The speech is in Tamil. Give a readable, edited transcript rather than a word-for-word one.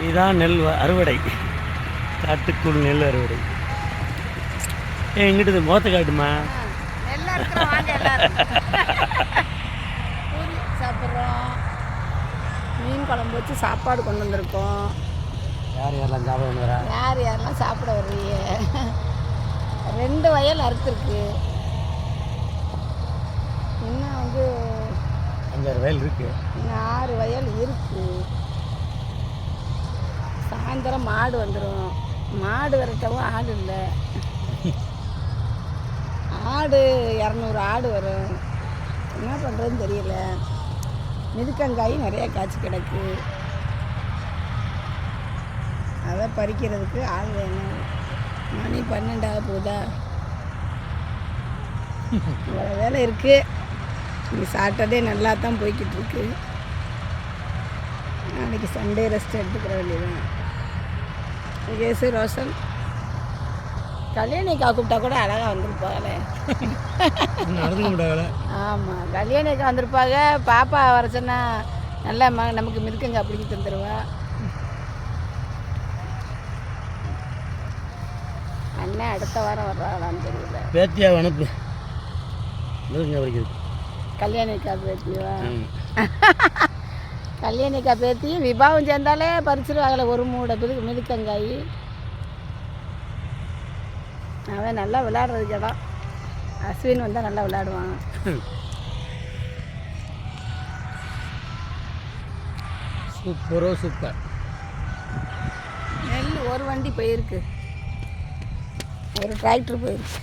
இதுதான் நெல் அறுவடை, காட்டுக்குள் நெல் அறுவடை. எங்கிட்ட மோத்த காட்டுமா? பூரி சாப்பிட்றோம், மீன் குழம்பு வச்சு சாப்பாடு கொண்டு வந்திருக்கோம். யார் யாரெல்லாம் சாப்பிட வந்துடுறா? யார் யாரெல்லாம் சாப்பிட வர்றீங்க? 2 வயல் அறுத்துருக்கு, இன்னும் 5-6 வயல் இருக்கு, இன்னும் 6 வயல் இருக்கு. சாயந்தரம் மாடு வந்துடும். மாடு விரட்டவும் ஆடு இல்லை. ஆடு 200 ஆடு வரும். என்ன பண்ணுறதுன்னு தெரியல. மிதுக்கங்காய் நிறைய காய்ச்சி கிடக்கு, அதை பறிக்கிறதுக்கு ஆள் வேணும். மணி 12 ஆக போதா, இவ்வளோ வேலை இருக்குது. இன்னைக்கு சாட்டர்டே நல்லா தான் போய்கிட்டு இருக்கு. நாளைக்கு சண்டே ரெஸ்ட் எடுத்துக்கிற வேண்டியதான். கேசு ரோஷன் கல்யாணிக்கா கூப்பிட்டா கூட அழகாக வந்திருப்பாங்களே. ஆமாம், கல்யாணிக்கா வந்திருப்பாங்க. பாப்பா வர சொன்னா நல்லா நமக்கு மிதுக்கங்க அப்படிங்க தந்துடுவா. அண்ணன் அடுத்த வாரம் வர்றாங்களான்னு தெரியல. பேத்தியா அனுப்பு, மிதுக்கங்க படிக்கிறது. கல்யாணிக்கா பேத்தியவா? கல்யாணிக்கா பேத்தியும் விபாவும் சேர்ந்தாலே பறிச்சிருவாங்களே ஒரு மூடை மிதுக்கங்காய். அவன் நல்லா விளையாடுறதுக்கு இடம். அஸ்வின் வந்தால் நல்லா விளையாடுவான். சூப்பரோ சூப்பர். நெல் ஒரு வண்டி போயிருக்கு, ஒரு டிராக்டர் போயிருக்கு.